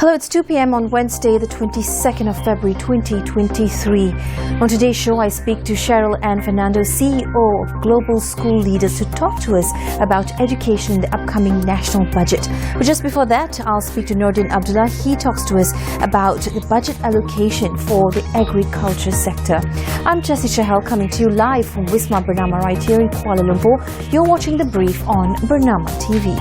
Hello, it's 2 p.m. on Wednesday, the 22nd of February 2023. On today's show, I speak to CHERYL and FERNANDO, CEO of Global School Leaders, to talk to us about education in the upcoming national budget. But just before that, I'll speak to Nordin Abdullah. He talks to us about the budget allocation for the agriculture sector. I'm Jessy Chahal, coming to you live from Wisma Bernama right here in Kuala Lumpur. You're watching The Brief on Bernama TV.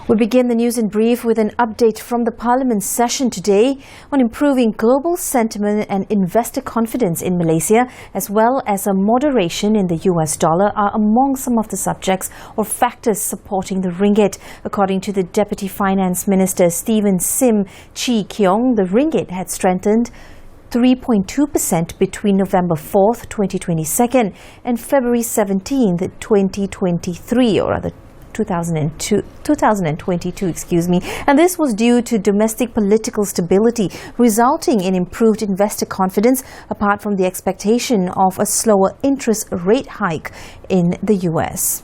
We begin the news in brief with an update from the Parliament session today on improving global sentiment and investor confidence in Malaysia, as well as a moderation in the US dollar, are among some of the subjects or factors supporting the ringgit. According to the Deputy Finance Minister Stephen Sim Chee Keong, the ringgit had strengthened 3.2% between November 4th, 2022 and February 17th, 2023, or rather 2022, and this was due to domestic political stability, resulting in improved investor confidence, apart from the expectation of a slower interest rate hike in the US.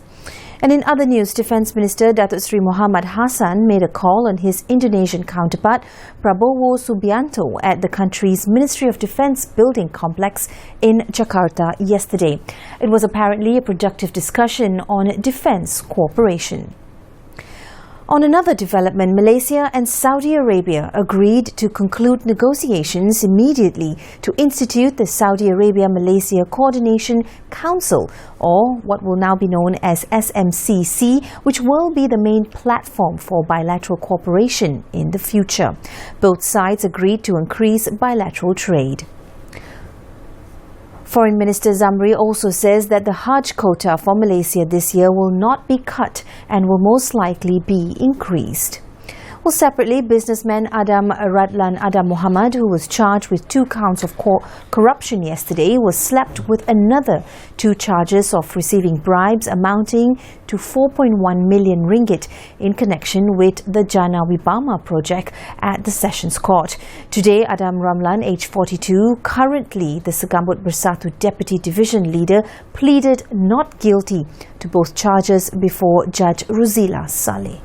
And in other news, Defence Minister Datuk Seri Muhammad Hassan made a call on his Indonesian counterpart Prabowo Subianto at the country's Ministry of Defence building complex in Jakarta yesterday. It was apparently a productive discussion on defence cooperation. On another development, Malaysia and Saudi Arabia agreed to conclude negotiations immediately to institute the Saudi Arabia-Malaysia Coordination Council, or what will now be known as SMCC, which will be the main platform for bilateral cooperation in the future. Both sides agreed to increase bilateral trade. Foreign Minister Zamri also says that the Hajj quota for Malaysia this year will not be cut and will most likely be increased. Well, separately, businessman Adam Radlan Adam Muhammad, who was charged with 2 counts of corruption yesterday, was slapped with another 2 charges of receiving bribes amounting to 4.1 million ringgit in connection with the Jana Wibama project at the Sessions Court. Today, Adam Ramlan, aged 42, currently the Segambut Bersatu Deputy Division Leader, pleaded not guilty to both charges before Judge Ruzila Saleh.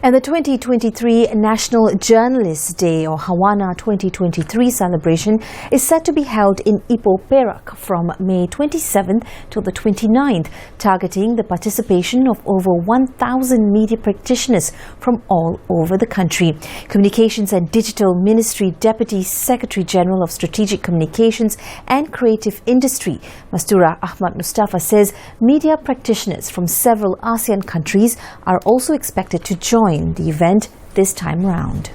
And the 2023 National Journalists' Day, or Hawana 2023 celebration, is set to be held in Ipoh, Perak from May 27th to the 29th, targeting the participation of over 1,000 media practitioners from all over the country. Communications and Digital Ministry Deputy Secretary General of Strategic Communications and Creative Industry, Mastura Ahmad Mustafa, says media practitioners from several ASEAN countries are also expected to join the event this time round.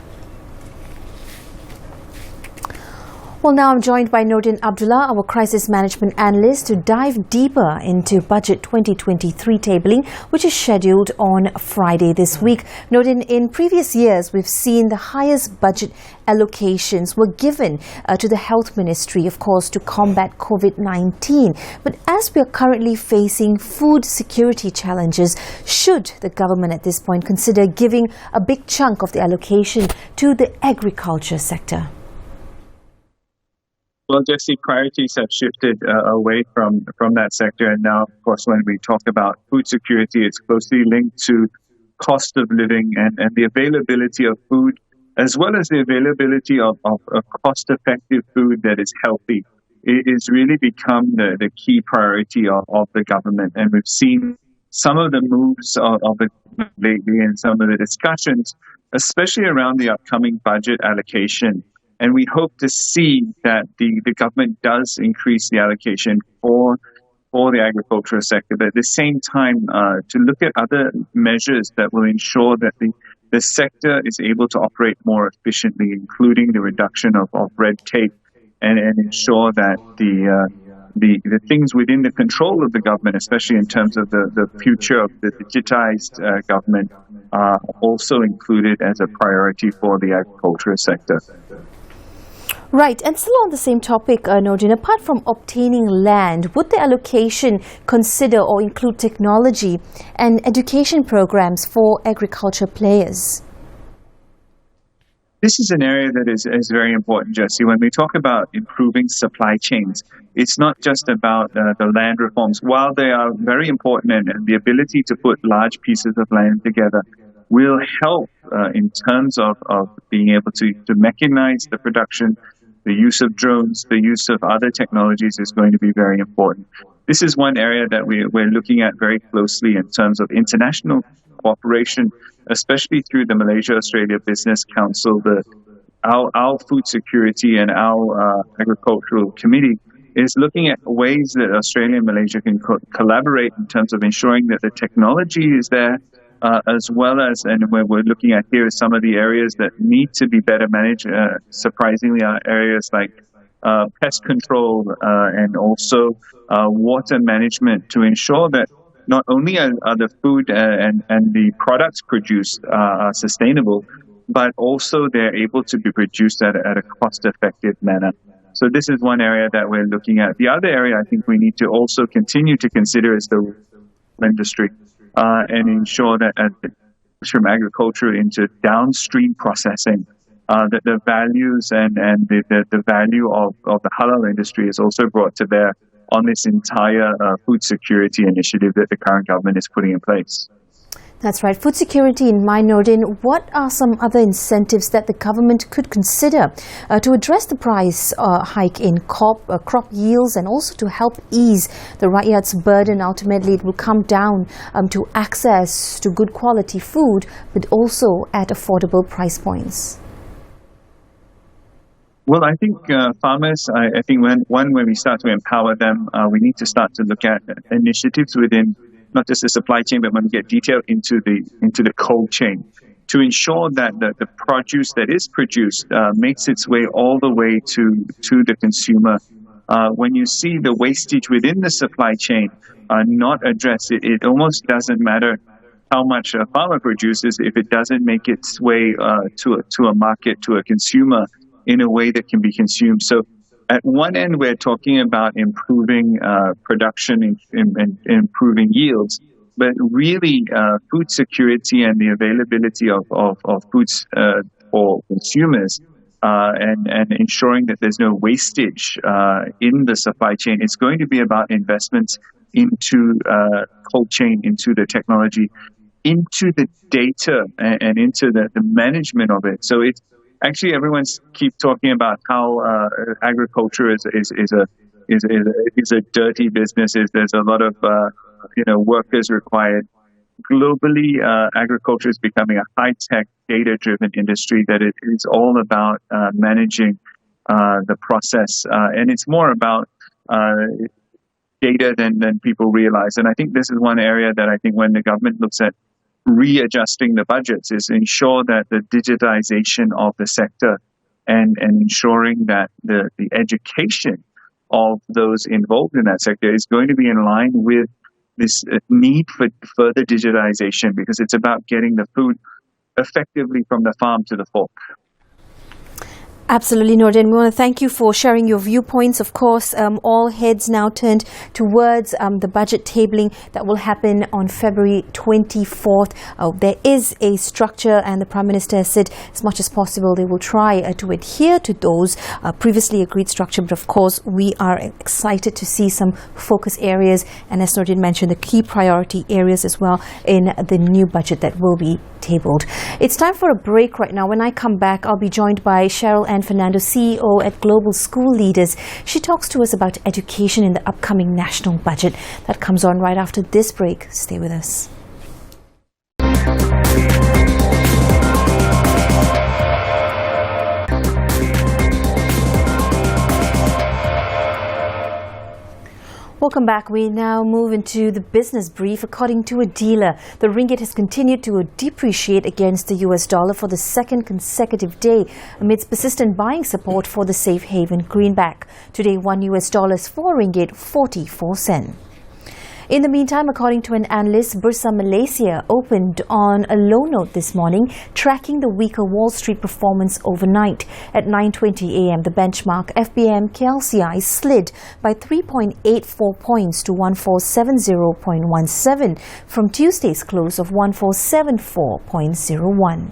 Well, now I'm joined by Nordin Abdullah, our crisis management analyst, to dive deeper into Budget 2023 tabling, which is scheduled on Friday this week. Nordin, in previous years, we've seen the highest budget allocations were given to the Health Ministry, of course, to combat COVID-19. But as we are currently facing food security challenges, should the government at this point consider giving a big chunk of the allocation to the agriculture sector? Well, Jessy, priorities have shifted away from that sector. And now, of course, when we talk about food security, it's closely linked to cost of living and the availability of food, as well as the availability of cost-effective food that is healthy. It has really become the key priority of the government. And we've seen some of the moves of it lately and some of the discussions, especially around the upcoming budget allocation. And we hope to see that the government does increase the allocation for the agricultural sector, but at the same time to look at other measures that will ensure that the sector is able to operate more efficiently, including the reduction of red tape and ensure that the things within the control of the government, especially in terms of the future of the digitized government, are also included as a priority for the agricultural sector. Right, and still on the same topic, Nordin, apart from obtaining land, would the allocation consider or include technology and education programs for agriculture players? This is an area that is very important, Jessy. When we talk about improving supply chains, it's not just about the land reforms. While they are very important and the ability to put large pieces of land together will help in terms of being able to mechanize the production, the use of drones, the use of other technologies is going to be very important. This is one area that we're looking at very closely in terms of international cooperation, especially through the Malaysia-Australia Business Council. Our food security and our agricultural committee is looking at ways that Australia and Malaysia can collaborate in terms of ensuring that the technology is there, as well as, and where we're looking at here is some of the areas that need to be better managed. Surprisingly, are areas like pest control and also water management, to ensure that not only are the food and the products produced are sustainable, but also they're able to be produced at a cost-effective manner. So this is one area that we're looking at. The other area I think we need to also continue to consider is the industry and ensure that from agriculture into downstream processing, that the values and the value of the halal industry is also brought to bear on this entire food security initiative that the current government is putting in place. That's right. Food security in mind, Nordin. What are some other incentives that the government could consider to address the price hike in crop yields, and also to help ease the Rakyat's burden? Ultimately, it will come down to access to good quality food, but also at affordable price points. Well, I think farmers, I think when we start to empower them, we need to start to look at initiatives within not just the supply chain, but when we get detailed into the cold chain, to ensure that the produce that is produced makes its way all the way to the consumer. When you see the wastage within the supply chain not addressed, it almost doesn't matter how much a farmer produces if it doesn't make its way to a market, to a consumer, in a way that can be consumed. So at one end, we're talking about improving production and improving yields, but really food security and the availability of foods for consumers and ensuring that there's no wastage in the supply chain. It's going to be about investments into cold chain, into the technology, into the data, and into the management of it. So it's actually, everyone's keep talking about how agriculture is a dirty business. There's a lot of workers required. Globally, agriculture is becoming a high-tech, data-driven industry that it is all about managing the process, and it's more about data than people realize. And I think this is one area that I think when the government looks at readjusting the budgets, is ensure that the digitization of the sector and ensuring that the education of those involved in that sector is going to be in line with this need for further digitization, because it's about getting the food effectively from the farm to the fork. Absolutely, Nordin. We want to thank you for sharing your viewpoints. Of course, all heads now turned towards the budget tabling that will happen on February 24th. There is a structure, and the Prime Minister has said as much as possible they will try to adhere to those previously agreed structure. But of course, we are excited to see some focus areas, and as Nordin mentioned, the key priority areas as well in the new budget that will be tabled. It's time for a break right now. When I come back, I'll be joined by CHERYL and FERNANDO, CEO at Global School Leaders. She talks to us about education in the upcoming national budget. That comes on right after this break. Stay with us. Welcome back. We now move into the business brief. According to a dealer, the ringgit has continued to depreciate against the US dollar for the second consecutive day amidst persistent buying support for the safe haven greenback. Today, $1 is 4 ringgit 44 cents. In the meantime, according to an analyst, Bursa Malaysia opened on a low note this morning, tracking the weaker Wall Street performance overnight. At 9:20 a.m., the benchmark FBM KLCI slid by 3.84 points to 1470.17 from Tuesday's close of 1474.01.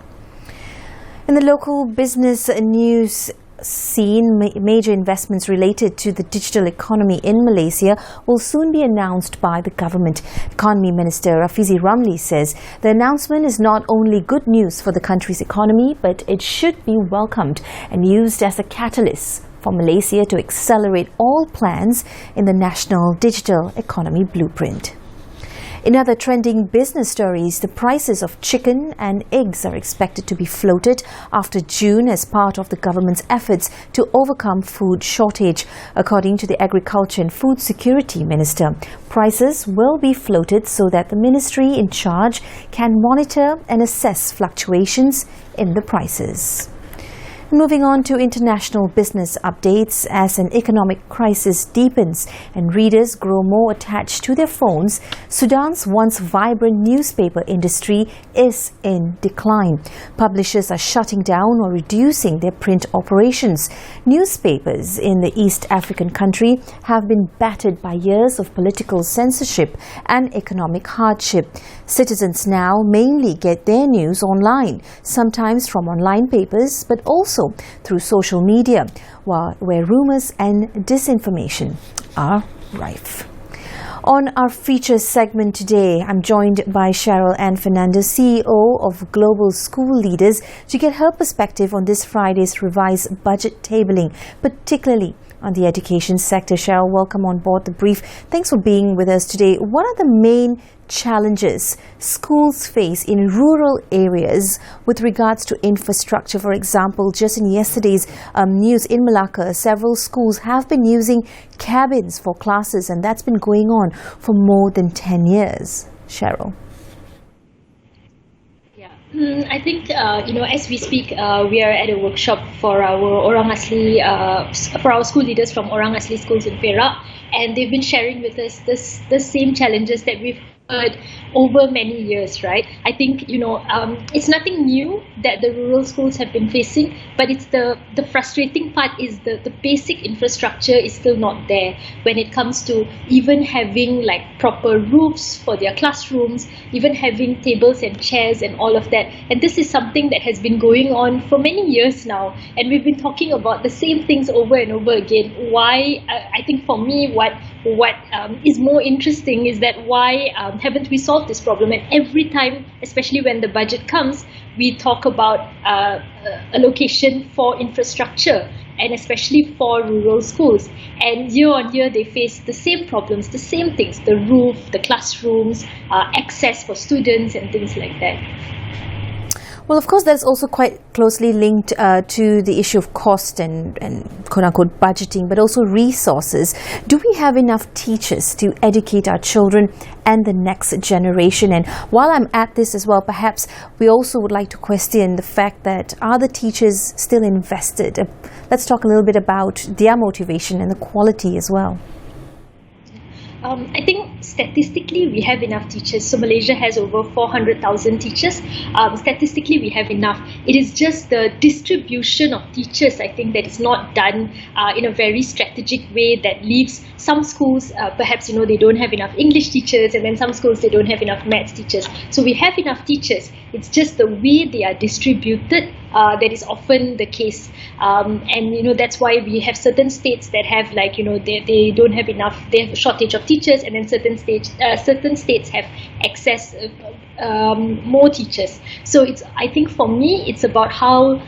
In the local business news scene, major investments related to the digital economy in Malaysia will soon be announced by the government. Economy Minister Rafizi Ramli says the announcement is not only good news for the country's economy, but it should be welcomed and used as a catalyst for Malaysia to accelerate all plans in the national digital economy blueprint. In other trending business stories, the prices of chicken and eggs are expected to be floated after June as part of the government's efforts to overcome food shortage. According to the Agriculture and Food Security Minister, prices will be floated so that the ministry in charge can monitor and assess fluctuations in the prices. Moving on to international business updates, as an economic crisis deepens and readers grow more attached to their phones, Sudan's once vibrant newspaper industry is in decline. Publishers are shutting down or reducing their print operations. Newspapers in the East African country have been battered by years of political censorship and economic hardship. Citizens now mainly get their news online, sometimes from online papers, but also through social media, where rumors and disinformation are rife. On our feature segment today, I'm joined by CHERYL and FERNANDO, CEO of Global School Leaders, to get her perspective on this Friday's revised budget tabling, particularly on the education sector. CHERYL, welcome on board The Brief. Thanks for being with us today. What are the main challenges schools face in rural areas with regards to infrastructure? For example, just in yesterday's news in Malacca, several schools have been using cabins for classes, and that's been going on for more than 10 years. CHERYL. I think, as we speak, we are at a workshop for our for our school leaders from Orang Asli schools in Perak, and they've been sharing with us the same challenges that we've heard over many years, right? I think, it's nothing new that the rural schools have been facing, but it's the frustrating part is the basic infrastructure is still not there when it comes to even having like proper roofs for their classrooms, even having tables and chairs and all of that. And this is something that has been going on for many years now, and we've been talking about the same things over and over again. Why, I think for me, what is more interesting is that why haven't we solved this problem? And every time, especially when the budget comes, we talk about allocation for infrastructure, and especially for rural schools. And year on year, they face the same problems, the same things: the roof, the classrooms, access for students, and things like that. Well, of course, that's also quite closely linked to the issue of cost and quote-unquote budgeting, but also resources. Do we have enough teachers to educate our children and the next generation? And while I'm at this as well, perhaps we also would like to question the fact that are the teachers still invested? Let's talk a little bit about their motivation and the quality as well. I think statistically we have enough teachers. So Malaysia has over 400,000 teachers. Statistically we have enough. It is just the distribution of teachers, I think, that is not done in a very strategic way, that leaves some schools, perhaps, they don't have enough English teachers, and then some schools they don't have enough maths teachers. So we have enough teachers. It's just the way they are distributed that is often the case. And that's why we have certain states that have they don't have enough, they have a shortage of teachers, and then certain states have excess more teachers. So I think for me it's about how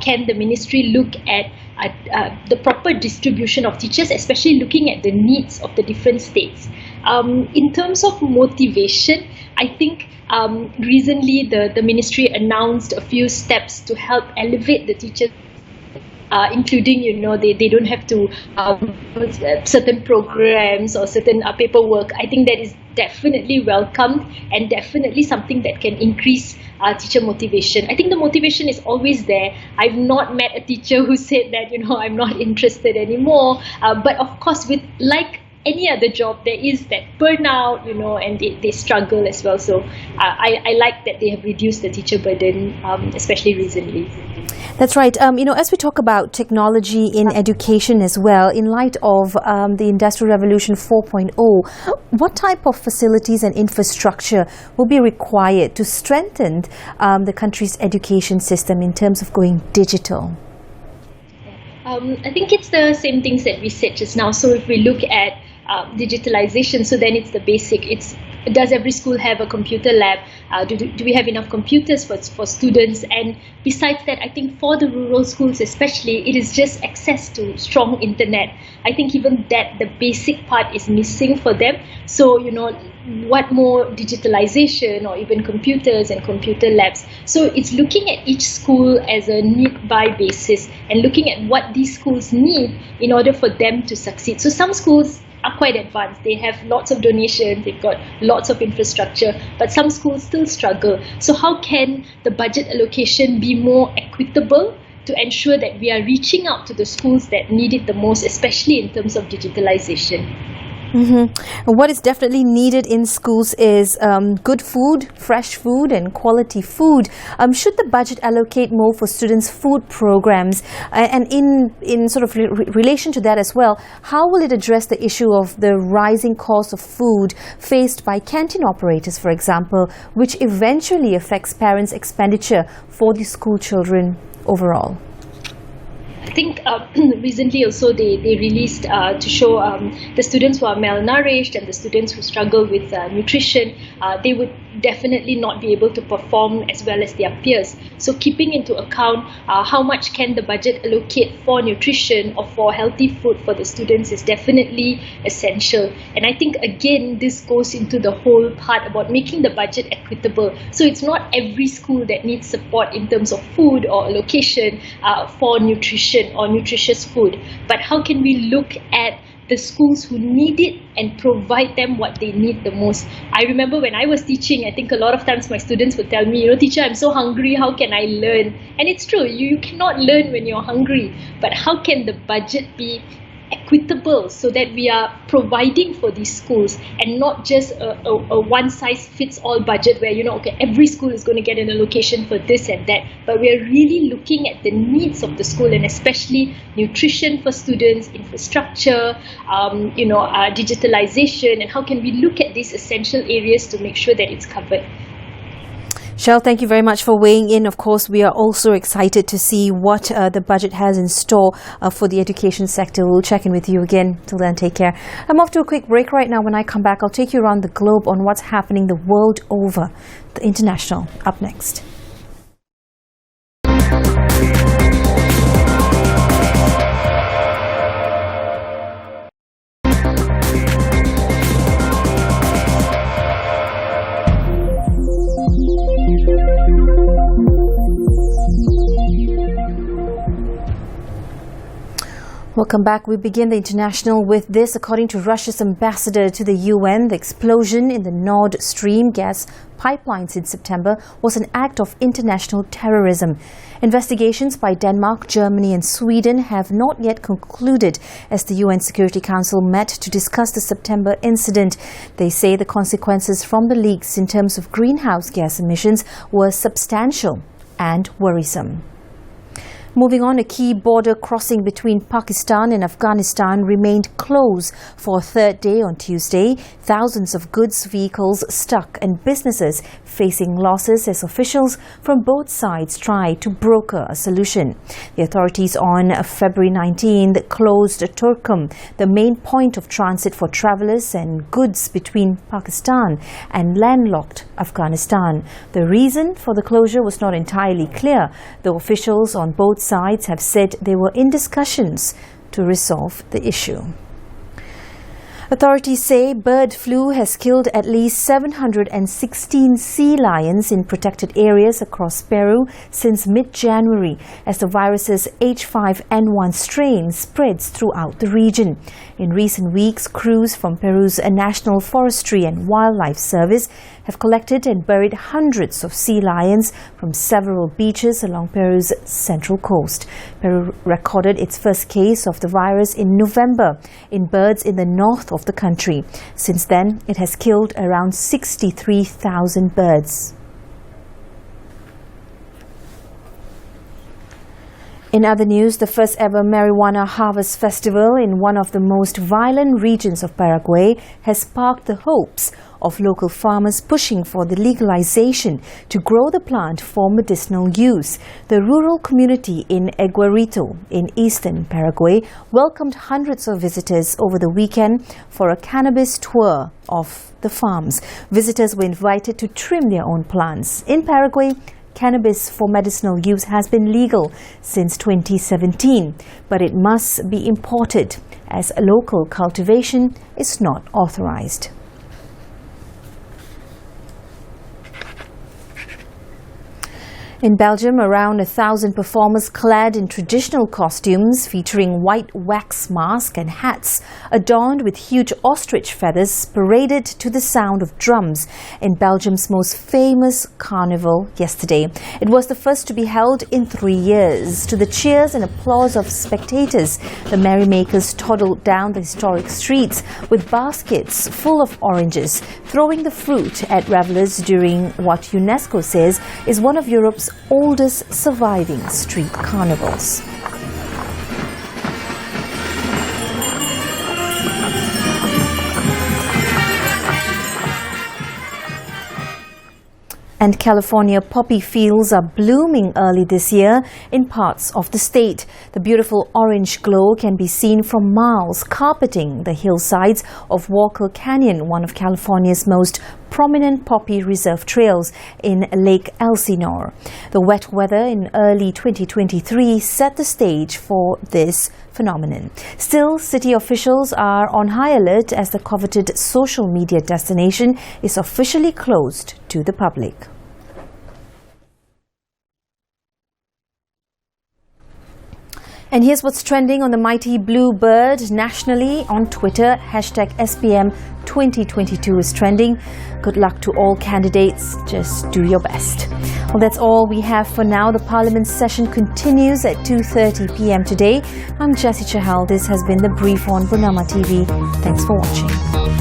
can the ministry look at the proper distribution of teachers, especially looking at the needs of the different states. In terms of motivation, I think recently the ministry announced a few steps to help elevate the teachers, including, they don't have to certain programs or certain paperwork. I think that is definitely welcomed and definitely something that can increase teacher motivation. I think the motivation is always there. I've not met a teacher who said that, I'm not interested anymore. But of course, with like any other job, there is that burnout, and they struggle as well. So I like that they have reduced the teacher burden, especially recently. That's right. As we talk about technology in education as well, in light of the Industrial Revolution 4.0, what type of facilities and infrastructure will be required to strengthen the country's education system in terms of going digital? I think it's the same things that we said just now. So if we look at digitalization, so then it's the basic. Does every school have a computer lab? Do we have enough computers for students? And besides that, I think for the rural schools especially, it is just access to strong internet. I think even that, the basic part is missing for them. So, what more digitalization or even computers and computer labs? So it's looking at each school as a need-by basis and looking at what these schools need in order for them to succeed. So some schools are quite advanced. They have lots of donations, they've got lots of infrastructure, but some schools still struggle. So how can the budget allocation be more equitable to ensure that we are reaching out to the schools that need it the most, especially in terms of digitalization? What is definitely needed in schools is good food, fresh food and quality food. Should the budget allocate more for students' food programs? And in sort of relation to that as well, how will it address the issue of the rising cost of food faced by canteen operators, for example, which eventually affects parents' expenditure for the school children overall? I think recently also they released to show the students who are malnourished and the students who struggle with nutrition, they would definitely not be able to perform as well as their peers. So keeping into account how much can the budget allocate for nutrition or for healthy food for the students is definitely essential. And I think again this goes into the whole part about making the budget equitable. So it's not every school that needs support in terms of food or allocation for nutrition or nutritious food, but how can we look at the schools who need it and provide them what they need the most. I remember when I was teaching, I think a lot of times my students would tell me, teacher, I'm so hungry, how can I learn? And it's true, you cannot learn when you're hungry, but how can the budget be equitable so that we are providing for these schools and not just a one-size-fits-all budget where, every school is going to get an allocation for this and that, but we are really looking at the needs of the school and especially nutrition for students, infrastructure, digitalization, and how can we look at these essential areas to make sure that it's covered. Chahal, thank you very much for weighing in. Of course, we are also excited to see what the budget has in store for the education sector. We'll check in with you again. Till then, take care. I'm off to a quick break right now. When I come back, I'll take you around the globe on what's happening the world over. The International, up next. Welcome back. We begin the international with this. According to Russia's ambassador to the UN, the explosion in the Nord Stream gas pipelines in September was an act of international terrorism. Investigations by Denmark, Germany and Sweden have not yet concluded as the UN Security Council met to discuss the September incident. They say the consequences from the leaks in terms of greenhouse gas emissions were substantial and worrisome. Moving on, a key border crossing between Pakistan and Afghanistan remained closed for a third day on Tuesday. Thousands of goods vehicles stuck and businesses facing losses as officials from both sides try to broker a solution. The authorities on February 19th closed Turkum, the main point of transit for travellers and goods between Pakistan and landlocked Afghanistan. The reason for the closure was not entirely clear, though officials on both sides have said they were in discussions to resolve the issue. Authorities say bird flu has killed at least 716 sea lions in protected areas across Peru since mid-January as the virus's H5N1 strain spreads throughout the region. In recent weeks, crews from Peru's National Forestry and Wildlife Service have collected and buried hundreds of sea lions from several beaches along Peru's central coast. Peru recorded its first case of the virus in November in birds in the north of the country. Since then, it has killed around 63,000 birds. In other news, the first ever marijuana harvest festival in one of the most violent regions of Paraguay has sparked the hopes of local farmers pushing for the legalization to grow the plant for medicinal use. The rural community in Eguarito in eastern Paraguay welcomed hundreds of visitors over the weekend for a cannabis tour of the farms. Visitors were invited to trim their own plants. In Paraguay, cannabis for medicinal use has been legal since 2017, but it must be imported as local cultivation is not authorized. In Belgium, around 1,000 performers clad in traditional costumes featuring white wax masks and hats adorned with huge ostrich feathers paraded to the sound of drums in Belgium's most famous carnival yesterday. It was the first to be held in 3 years. To the cheers and applause of spectators, the merrymakers toddled down the historic streets with baskets full of oranges, throwing the fruit at revelers during what UNESCO says is one of Europe's oldest surviving street carnivals. And California poppy fields are blooming early this year in parts of the state. The beautiful orange glow can be seen from miles, carpeting the hillsides of Walker Canyon, one of California's most prominent poppy reserve trails in Lake Elsinore. The wet weather in early 2023 set the stage for this phenomenon. Still, city officials are on high alert as the coveted social media destination is officially closed to the public. And here's what's trending on the mighty blue bird nationally on Twitter. #SPM 2022 is trending. Good luck to all candidates. Just do your best. Well, that's all we have for now. The Parliament session continues at 2:30 p.m. today. I'm Jessy Chahal. This has been The Brief on Burnama TV. Thanks for watching.